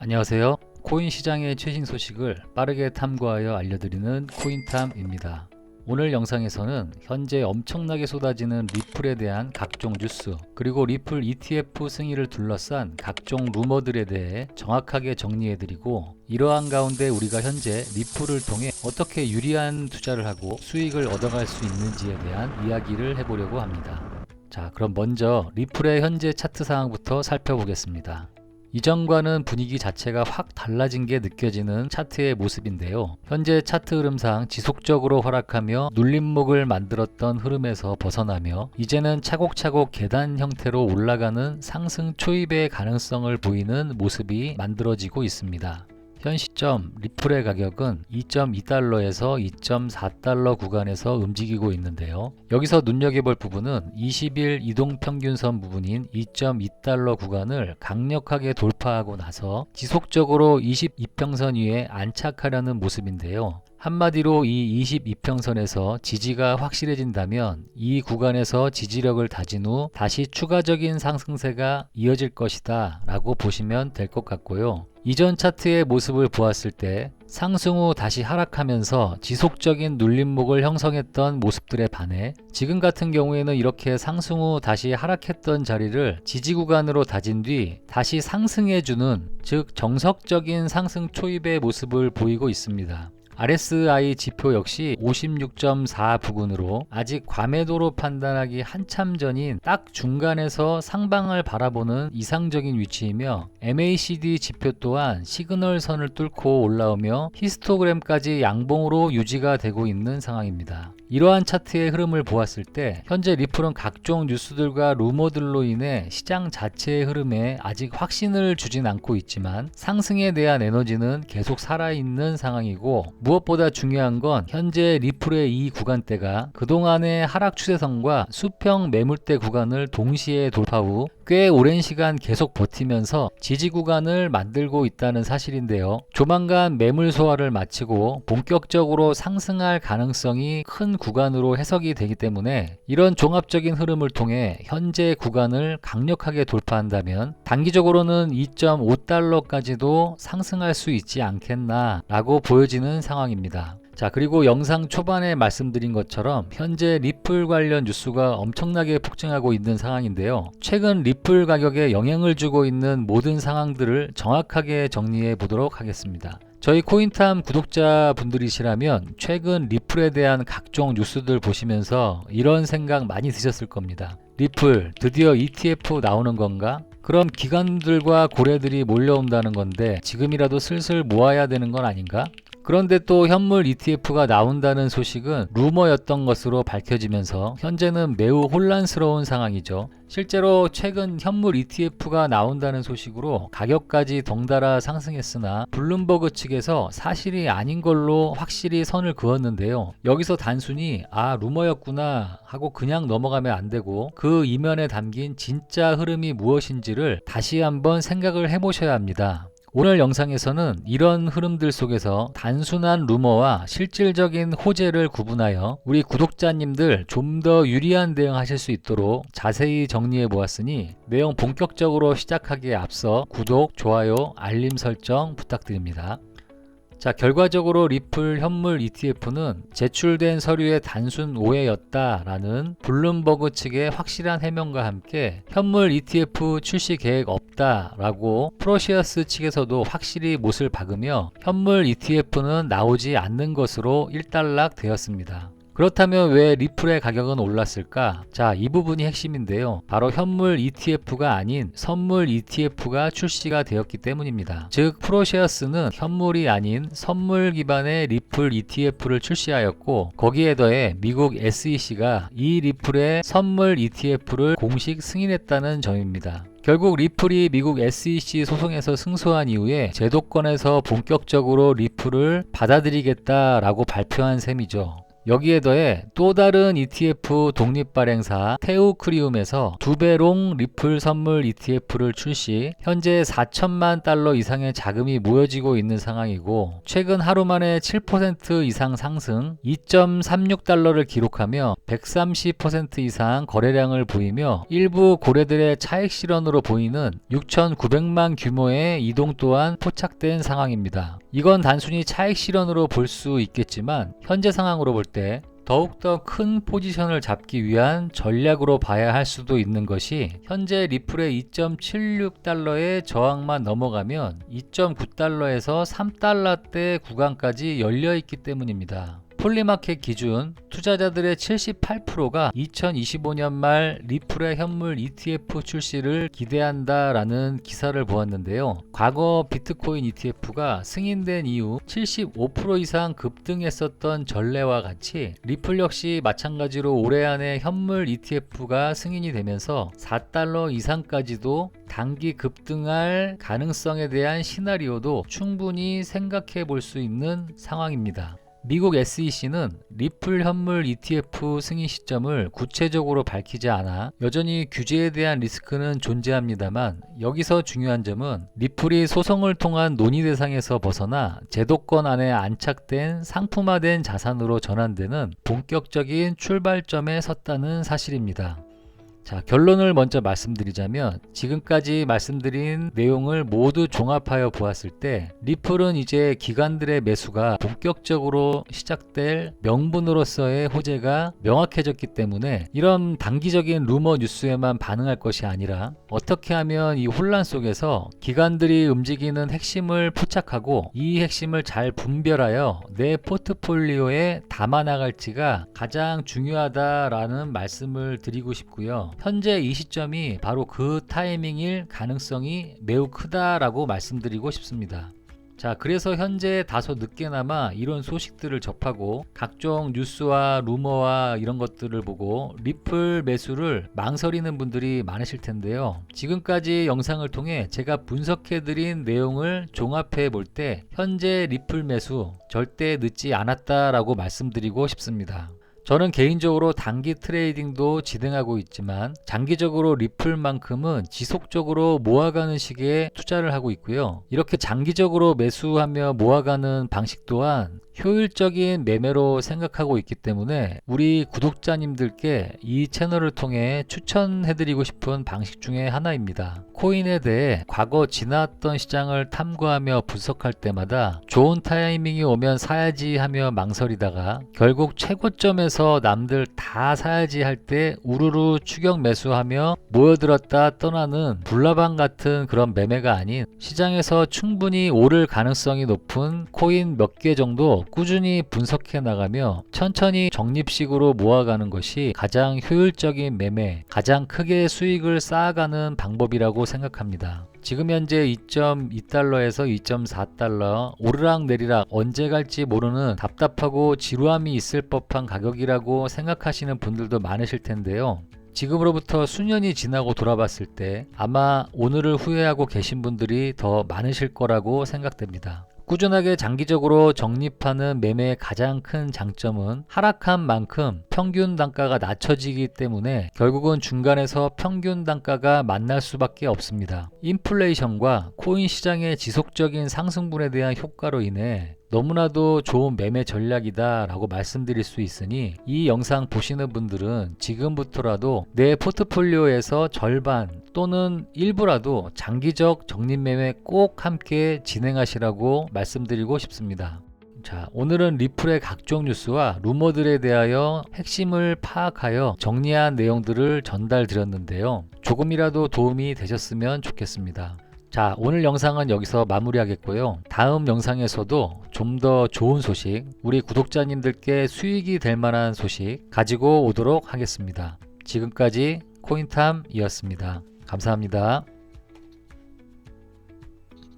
안녕하세요. 코인 시장의 최신 소식을 빠르게 탐구하여 알려드리는 코인탐입니다. 오늘 영상에서는 현재 엄청나게 쏟아지는 리플에 대한 각종 뉴스, 그리고 리플 ETF 승인을 둘러싼 각종 루머들에 대해 정확하게 정리해드리고, 이러한 가운데 우리가 현재 리플을 통해 어떻게 유리한 투자를 하고 수익을 얻어갈 수 있는지에 대한 이야기를 해보려고 합니다. 자, 그럼 먼저 리플의 현재 차트 상황부터 살펴보겠습니다. 이전과는 분위기 자체가 확 달라진 게 느껴지는 차트의 모습인데요. 현재 차트 흐름상 지속적으로 하락하며 눌림목을 만들었던 흐름에서 벗어나며 이제는 차곡차곡 계단 형태로 올라가는 상승 초입의 가능성을 보이는 모습이 만들어지고 있습니다. 현 시점 리플의 가격은 2.2달러에서 2.4달러 구간에서 움직이고 있는데요. 여기서 눈여겨볼 부분은 20일 이동평균선 부분인 2.2달러 구간을 강력하게 돌파하고 나서 지속적으로 22평선 위에 안착하려는 모습인데요. 한마디로 이 22평선에서 지지가 확실해진다면 이 구간에서 지지력을 다진 후 다시 추가적인 상승세가 이어질 것이다 라고 보시면 될 것 같고요. 이전 차트의 모습을 보았을 때 상승 후 다시 하락하면서 지속적인 눌림목을 형성했던 모습들에 반해 지금 같은 경우에는 이렇게 상승 후 다시 하락했던 자리를 지지 구간으로 다진 뒤 다시 상승해주는, 즉 정석적인 상승 초입의 모습을 보이고 있습니다. RSI 지표 역시 56.4 부근으로 아직 과매도로 판단하기 한참 전인 딱 중간에서 상방을 바라보는 이상적인 위치이며, MACD 지표 또한 시그널 선을 뚫고 올라오며 히스토그램까지 양봉으로 유지가 되고 있는 상황입니다. 이러한 차트의 흐름을 보았을 때 현재 리플은 각종 뉴스들과 루머들로 인해 시장 자체의 흐름에 아직 확신을 주진 않고 있지만 상승에 대한 에너지는 계속 살아있는 상황이고, 무엇보다 중요한 건 현재 리플의 이 구간대가 그동안의 하락 추세선과 수평 매물대 구간을 동시에 돌파 후 꽤 오랜 시간 계속 버티면서 지지 구간을 만들고 있다는 사실인데요. 조만간 매물 소화를 마치고 본격적으로 상승할 가능성이 큰 구간으로 해석이 되기 때문에 이런 종합적인 흐름을 통해 현재 구간을 강력하게 돌파한다면 단기적으로는 2.5달러까지도 상승할 수 있지 않겠나 라고 보여지는 상황입니다. 자, 그리고 영상 초반에 말씀드린 것처럼 현재 리플 관련 뉴스가 엄청나게 폭증하고 있는 상황인데요. 최근 리플 가격에 영향을 주고 있는 모든 상황들을 정확하게 정리해 보도록 하겠습니다. 저희 코인탐 구독자분들이시라면 최근 리플에 대한 각종 뉴스들 보시면서 이런 생각 많이 드셨을 겁니다. 리플 드디어 ETF 나오는 건가? 그럼 기관들과 고래들이 몰려온다는 건데 지금이라도 슬슬 모아야 되는 건 아닌가? 그런데 또 현물 ETF가 나온다는 소식은 루머였던 것으로 밝혀지면서 현재는 매우 혼란스러운 상황이죠. 실제로 최근 현물 ETF가 나온다는 소식으로 가격까지 덩달아 상승했으나 블룸버그 측에서 사실이 아닌 걸로 확실히 선을 그었는데요. 여기서 단순히 루머였구나 하고 그냥 넘어가면 안 되고 그 이면에 담긴 진짜 흐름이 무엇인지를 다시 한번 생각을 해보셔야 합니다. 오늘 영상에서는 이런 흐름들 속에서 단순한 루머와 실질적인 호재를 구분하여 우리 구독자님들 좀 더 유리한 대응하실 수 있도록 자세히 정리해 보았으니 내용 본격적으로 시작하기에 앞서 구독, 좋아요, 알림 설정 부탁드립니다. 자, 결과적으로 리플 현물 ETF는 제출된 서류의 단순 오해였다라는 블룸버그 측의 확실한 해명과 함께 현물 ETF 출시 계획 없다라고 프로시어스 측에서도 확실히 못을 박으며 현물 ETF는 나오지 않는 것으로 일단락 되었습니다. 그렇다면 왜 리플의 가격은 올랐을까? 자, 이 부분이 핵심인데요. 바로 현물 ETF가 아닌 선물 ETF가 출시가 되었기 때문입니다. 즉, 프로시어스는 현물이 아닌 선물 기반의 리플 ETF를 출시하였고, 거기에 더해 미국 SEC가 이 리플의 선물 ETF를 공식 승인했다는 점입니다. 결국 리플이 미국 SEC 소송에서 승소한 이후에 제도권에서 본격적으로 리플을 받아들이겠다라고 발표한 셈이죠. 여기에 더해 또 다른 ETF 독립 발행사 테우크리움에서 두배롱 리플 선물 ETF를 출시, 현재 4천만 달러 이상의 자금이 모여지고 있는 상황이고 최근 하루 만에 7% 이상 상승, 2.36달러를 기록하며 130% 이상 거래량을 보이며 일부 고래들의 차익 실현으로 보이는 6,900만 규모의 이동 또한 포착된 상황입니다. 이건 단순히 차익 실현으로 볼 수 있겠지만 현재 상황으로 볼 때 더욱더 큰 포지션을 잡기 위한 전략으로 봐야 할 수도 있는 것이 현재 리플의 2.76달러의 저항만 넘어가면 2.9달러에서 3달러대 구간까지 열려있기 때문입니다. 폴리마켓 기준 투자자들의 78%가 2025년 말 리플의 현물 ETF 출시를 기대한다라는 기사를 보았는데요. 과거 비트코인 ETF가 승인된 이후 75% 이상 급등했었던 전례와 같이 리플 역시 마찬가지로 올해 안에 현물 ETF가 승인이 되면서 4달러 이상까지도 단기 급등할 가능성에 대한 시나리오도 충분히 생각해 볼 수 있는 상황입니다. 미국 SEC는 리플 현물 ETF 승인 시점을 구체적으로 밝히지 않아 여전히 규제에 대한 리스크는 존재합니다만, 여기서 중요한 점은 리플이 소송을 통한 논의 대상에서 벗어나 제도권 안에 안착된 상품화된 자산으로 전환되는 본격적인 출발점에 섰다는 사실입니다. 자, 결론을 먼저 말씀드리자면 지금까지 말씀드린 내용을 모두 종합하여 보았을 때 리플은 이제 기관들의 매수가 본격적으로 시작될 명분으로서의 호재가 명확해졌기 때문에 이런 단기적인 루머 뉴스에만 반응할 것이 아니라 어떻게 하면 이 혼란 속에서 기관들이 움직이는 핵심을 포착하고 이 핵심을 잘 분별하여 내 포트폴리오에 담아 나갈지가 가장 중요하다라는 말씀을 드리고 싶고요. 현재 이 시점이 바로 그 타이밍일 가능성이 매우 크다라고 말씀드리고 싶습니다. 자, 그래서 현재 다소 늦게나마 이런 소식들을 접하고 각종 뉴스와 루머와 이런 것들을 보고 리플 매수를 망설이는 분들이 많으실 텐데요. 지금까지 영상을 통해 제가 분석해드린 내용을 종합해 볼 때 현재 리플 매수 절대 늦지 않았다라고 말씀드리고 싶습니다. 저는 개인적으로 단기 트레이딩도 진행하고 있지만 장기적으로 리플만큼은 지속적으로 모아가는 식의 투자를 하고 있고요. 이렇게 장기적으로 매수하며 모아가는 방식 또한 효율적인 매매로 생각하고 있기 때문에 우리 구독자님들께 이 채널을 통해 추천해드리고 싶은 방식 중에 하나입니다. 코인에 대해 과거 지나왔던 시장을 탐구하며 분석할 때마다 좋은 타이밍이 오면 사야지 하며 망설이다가 결국 최고점에서 남들 다 사야지 할 때 우르르 추격 매수하며 모여들었다 떠나는 불나방 같은 그런 매매가 아닌 시장에서 충분히 오를 가능성이 높은 코인 몇 개 정도 꾸준히 분석해 나가며 천천히 적립식으로 모아가는 것이 가장 효율적인 매매, 가장 크게 수익을 쌓아가는 방법이라고 생각합니다. 지금 현재 2.2달러에서 2.4달러 오르락 내리락 언제 갈지 모르는 답답하고 지루함이 있을 법한 가격이라고 생각하시는 분들도 많으실 텐데요. 지금으로부터 수년이 지나고 돌아봤을 때 아마 오늘을 후회하고 계신 분들이 더 많으실 거라고 생각됩니다. 꾸준하게 장기적으로 적립하는 매매의 가장 큰 장점은 하락한 만큼 평균 단가가 낮춰지기 때문에 결국은 중간에서 평균 단가가 만날 수밖에 없습니다. 인플레이션과 코인 시장의 지속적인 상승분에 대한 효과로 인해 너무나도 좋은 매매 전략이다 라고 말씀드릴 수 있으니 이 영상 보시는 분들은 지금부터라도 내 포트폴리오에서 절반 또는 일부라도 장기적 적립 매매 꼭 함께 진행하시라고 말씀드리고 싶습니다. 자, 오늘은 리플의 각종 뉴스와 루머들에 대하여 핵심을 파악하여 정리한 내용들을 전달 드렸는데요. 조금이라도 도움이 되셨으면 좋겠습니다. 자, 오늘 영상은 여기서 마무리하겠고요. 다음 영상에서도 좀 더 좋은 소식, 우리 구독자님들께 수익이 될 만한 소식 가지고 오도록 하겠습니다. 지금까지 코인탐이었습니다. 감사합니다.